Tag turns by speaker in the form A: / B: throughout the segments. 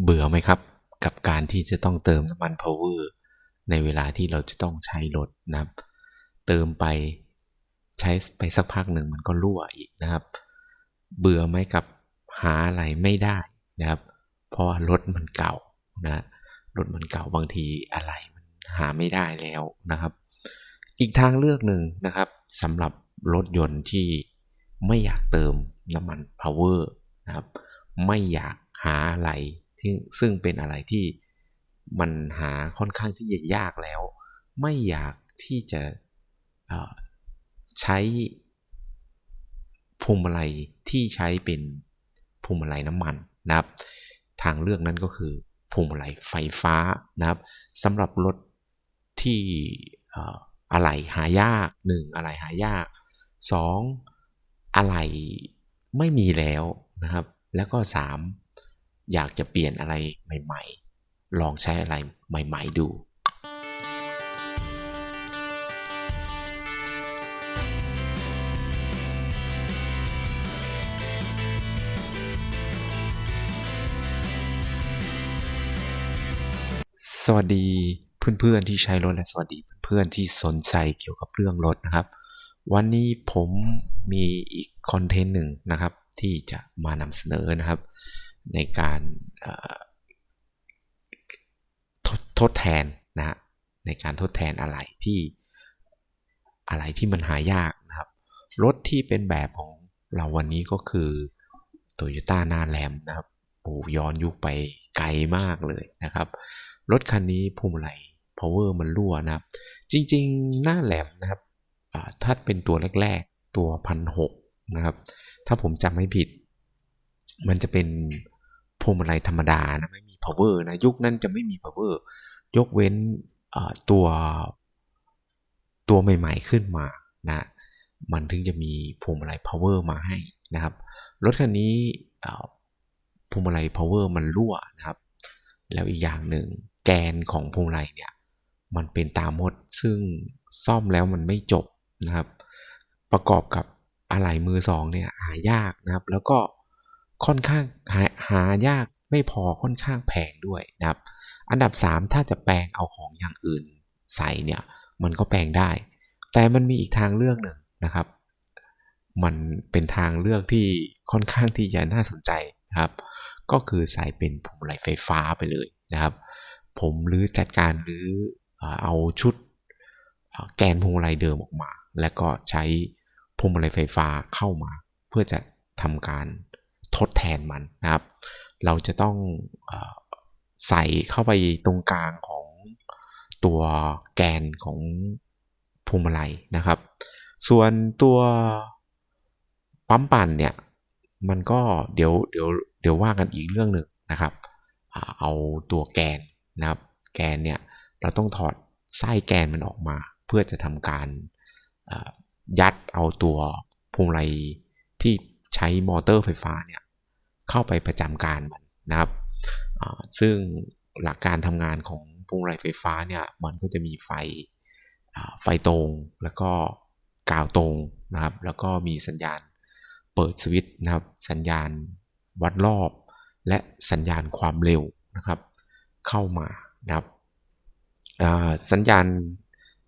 A: เบื่อไหมครับกับการที่จะต้องเติมน้ำมัน power ในเวลาที่เราจะต้องใช้รถนะครับเติมไปใช้ไปสักพักหนึ่งมันก็รั่วอีกนะครับเบื่อไหมกับหาอะไรไม่ได้นะครับเพราะว่ารถมันเก่านะรถมันเก่าบางทีอะไรมันหาไม่ได้แล้วนะครับอีกทางเลือกหนึ่งนะครับสำหรับรถยนต์ที่ไม่อยากเติมน้ำมัน power นะครับไม่อยากหาอะไรที่ซึ่งเป็นอะไรที่มันหาค่อนข้างที่จะยากแล้วไม่อยากที่จะใช้พวงมาลัยที่ใช้เป็นพวงมาลัยน้ำมันนะครับทางเลือกนั้นก็คือพวงมาลัยไฟฟ้านะครับสำหรับรถที่อะไหล่หายาก1อะไหล่หายาก2อะไหล่ไม่มีแล้วนะครับแล้วก็3อยากจะเปลี่ยนอะไรใหม่ๆลองใช้อะไรใหม่ๆดูสวัสดีเพื่อนๆที่ใช้รถและสวัสดีเพื่อนๆที่สนใจเกี่ยวกับเรื่องรถนะครับวันนี้ผมมีอีกคอนเทนต์หนึ่งนะครับที่จะมานำเสนอนะครับในการทดแทนนะในการทดแทนอะไรที่มันหายากนะครับรถที่เป็นแบบของเราวันนี้ก็คือ Toyota หน้าแรมนะครับโอ้ย้อนยุคไปไกลมากเลยนะครับรถคันนี้พวงมาลัย power มันรั่วนะครับจริงๆหน้าแหลมนะครับถ้าเป็นตัวแรกๆตัว1,600นะครับถ้าผมจำไม่ผิดมันจะเป็นพวงมาลัยธรรมดานะไม่มี power นะยุคนั้นจะไม่มี power ยกเว้นตัวใหม่ๆขึ้นมานะมันถึงจะมีพวงมาลัย power มาให้นะครับรถคันนี้พวงมาลัย power มันรั่วนะครับแล้วอีกอย่างหนึ่งแกนของพวงมาลัยเนี่ยมันเป็นตามดซึ่งซ่อมแล้วมันไม่จบนะครับประกอบกับอะไหล่มือสองเนี่ยหายากนะครับแล้วก็ค่อนข้างหายากไม่พอค่อนข้างแพงด้วยนะครับอันดับ3ถ้าจะแปลงเอาของอย่างอื่นใส่เนี่ยมันก็แปลงได้แต่มันมีอีกทางเลือกหนึ่งนะครับมันเป็นทางเลือกที่ค่อนข้างที่จะน่าสนใจนะครับก็คือใส่เป็นพวงมาลัยไฟฟ้าไปเลยนะครับผมจัดการเอาชุดแกนพวงมาลัยเดิมออกมาแล้วก็ใช้พวงมาลัยไฟฟ้าเข้ามาเพื่อจะทำการทดแทนมันนะครับเราจะต้องใส่เข้าไปตรงกลางของตัวแกนของพวงมาลัยนะครับส่วนตัวปั๊มปั่นเนี่ยมันก็เดี๋ยวว่ากันอีกเรื่องหนึ่งนะครับเอาตัวแกนนะครับแกนเนี่ยเราต้องถอดไส้แกนมันออกมาเพื่อจะทำการยัดเอาตัวพวงมาลัยที่ใช้มอเตอร์ไฟฟ้าเนี่ยเข้าไปประจำการมันนะครับซึ่งหลักการทำงานของพวงมาลัยไฟฟ้าเนี่ยมันก็จะมีไฟตรงแล้วก็กาวตรงนะครับแล้วก็มีสัญญาณเปิดสวิตช์นะครับสัญญาณวัดรอบและสัญญาณความเร็วนะครับเข้ามานะครับสัญญาณ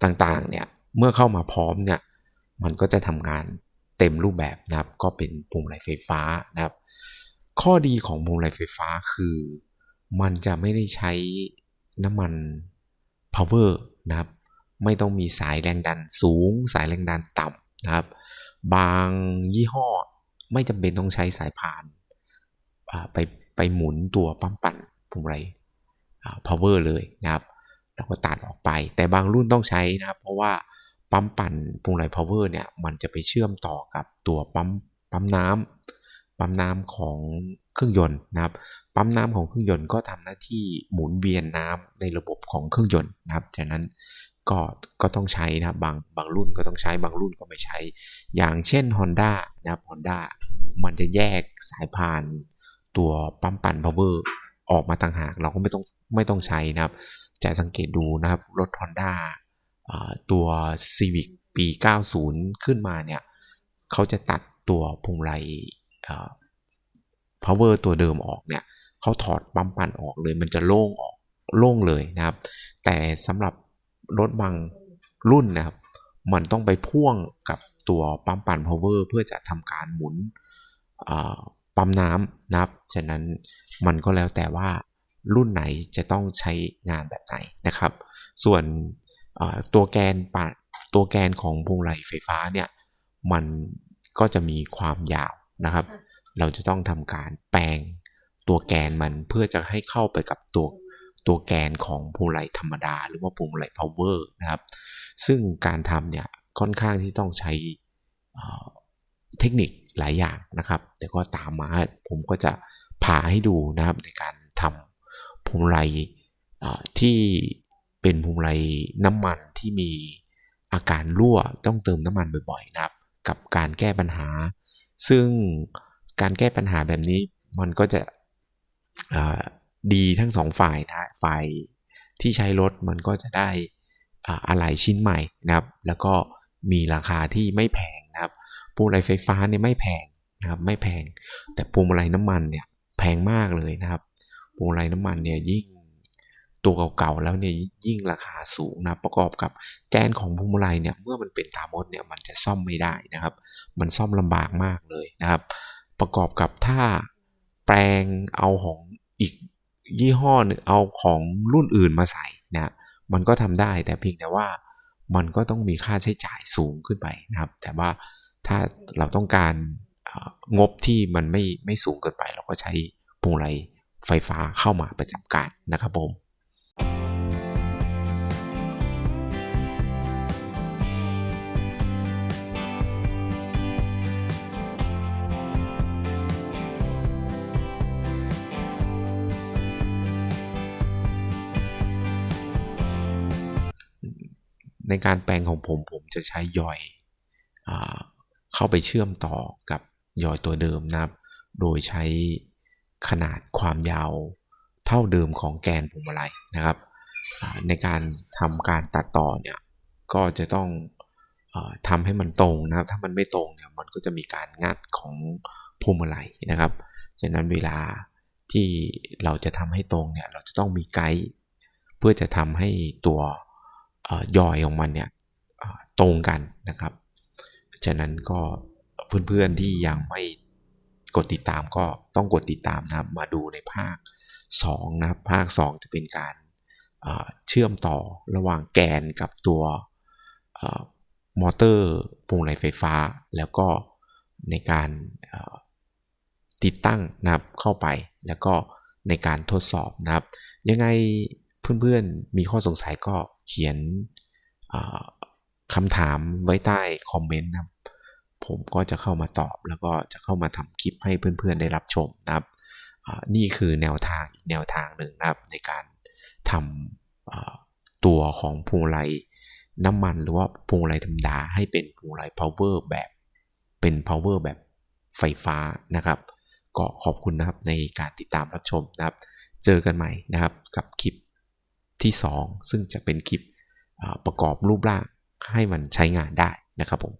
A: ต่างๆเนี่ยเมื่อเข้ามาพร้อมเนี่ยมันก็จะทำงานเต็มรูปแบบนะครับก็เป็นพวงมาลัยไฟฟ้านะครับข้อดีของพวงมาลัยไฟฟ้าคือมันจะไม่ได้ใช้น้ำมัน power นะครับไม่ต้องมีสายแรงดันสูงสายแรงดันต่ำนะครับบางยี่ห้อไม่จำเป็นต้องใช้สายพานไปหมุนตัวปั๊มปั่นพวงมาลัยpower เลยนะครับแล้วก็ตัดออกไปแต่บางรุ่นต้องใช้นะครับเพราะว่าปั๊มปั่นพวงมาลัย power เนี่ยมันจะไปเชื่อมต่อกับตัวปั๊มน้ำของเครื่องยนต์นะครับปั๊มน้ำของเครื่องยนต์ก็ทำหน้าที่หมุนเวียนน้ำในระบบของเครื่องยนต์นะครับฉะนั้นก็ต้องใช้นะบางรุ่นก็ต้องใช้บางรุ่นก็ไม่ใช้อย่างเช่น Honda นะครับ Honda มันจะแยกสายพานตัวปั๊มปั่น power ออกมาต่างหากเราก็ไม่ต้องใช้นะครับจะสังเกตดูนะครับรถ Honda ตัว Civic ปี 90 ขึ้นมาเนี่ยเขาจะตัดตัวพวงมาลัยpower ตัวเดิมออกเนี่ย เขาถอดปั๊มปั่นออกเลยมันจะโล่งเลยนะครับแต่สำหรับรถบางรุ่นนะครับมันต้องไปพ่วงกับตัวปั๊มปั่น power เพื่อจะทำการหมุนปั๊มน้ำนะครับฉะนั้นมันก็แล้วแต่ว่ารุ่นไหนจะต้องใช้งานแบบไหนนะครับส่วนตัวแกนของพวงมาลัยไฟฟ้าเนี่ยมันก็จะมีความยาวนะครับเราจะต้องทำการแปลงตัวแกนมันเพื่อจะให้เข้าไปกับตัวแกนของพวงมาลัยธรรมดาหรือว่าพวงมาลัย power นะครับซึ่งการทำเนี่ยค่อนข้างที่ต้องใช้เทคนิคหลายอย่างนะครับแต่ก็ตามมาผมก็จะพาให้ดูนะครับในการทำพวงมาลัยที่เป็นพวงมาลัยน้ำมันที่มีอาการรั่วต้องเติมน้ำมันบ่อยๆนะครับกับการแก้ปัญหาซึ่งการแก้ปัญหาแบบนี้มันก็จะดีทั้งสองฝ่ายนะฝ่ายที่ใช้รถมันก็จะได้อะไหล่ชิ้นใหม่นะครับแล้วก็มีราคาที่ไม่แพงนะครับพวงมาลัยไฟฟ้าเนี่ยไม่แพงนะครับไม่แพงแต่พวงมาลัยน้ำมันเนี่ยแพงมากเลยนะครับพวงมาลัยน้ำมันเนี่ยยิ่งตัวเก่าๆแล้วเนี่ยยิ่งราคาสูงนะประกอบกับแกนของพวงมาลัยเนี่ยเมื่อมันเป็นตามดเนี่ยมันจะซ่อมไม่ได้นะครับมันซ่อมลำบากมากเลยนะครับประกอบกับถ้าแปลงเอาของอีกยี่ห้อนึงเอาของรุ่นอื่นมาใส่นะมันก็ทำได้แต่เพียงแต่ว่ามันก็ต้องมีค่าใช้จ่ายสูงขึ้นไปนะครับแต่ว่าถ้าเราต้องการงบที่มันไม่สูงเกินไปเราก็ใช้พวงมาลัยไฟฟ้าเข้ามาประจำการนะครับผมในการแปลงของผมจะใช้ยอยเข้าไปเชื่อมต่อกับยอยตัวเดิมนะครับโดยใช้ขนาดความยาวเท่าเดิมของแกนพวงมาลัยนะครับในการทำการตัดต่อเนี่ยก็จะต้องทำให้มันตรงนะครับถ้ามันไม่ตรงเนี่ยมันก็จะมีการงัดของพวงมาลัยนะครับฉะนั้นเวลาที่เราจะทำให้ตรงเนี่ยเราจะต้องมีไกด์เพื่อจะทำให้ตัวยอยของมันเนี่ยตรงกันนะครับฉะนั้นก็เพื่อนๆที่ยังไม่กดติดตามก็ต้องกดติดตามนะครับมาดูในภาค2นะครับภาค2จะเป็นการเชื่อมต่อระหว่างแกนกับตัวมอเตอร์พวงมาลัยไฟฟ้าแล้วก็ในการติดตั้งนะครับเข้าไปแล้วก็ในการทดสอบนะครับยังไงเพื่อนๆมีข้อสงสัยก็เขียนคำถามไว้ใต้คอมเมนต์นะครับผมก็จะเข้ามาตอบแล้วก็จะเข้ามาทำคลิปให้เพื่อนๆได้รับชมนะครับนี่คือแนวทางอีกแนวทางหนึ่งนะครับในการทำตัวของพวงมาลัยน้ำมันหรือว่าพวงมาลัยธรรมดาให้เป็นพวงมาลัย power แบบเป็น power แบบไฟฟ้านะครับก็ขอบคุณนะครับในการติดตามรับชมนะครับเจอกันใหม่นะครับกับคลิปที่2ซึ่งจะเป็นคลิปประกอบรูปร่างให้มันใช้งานได้นะครับผม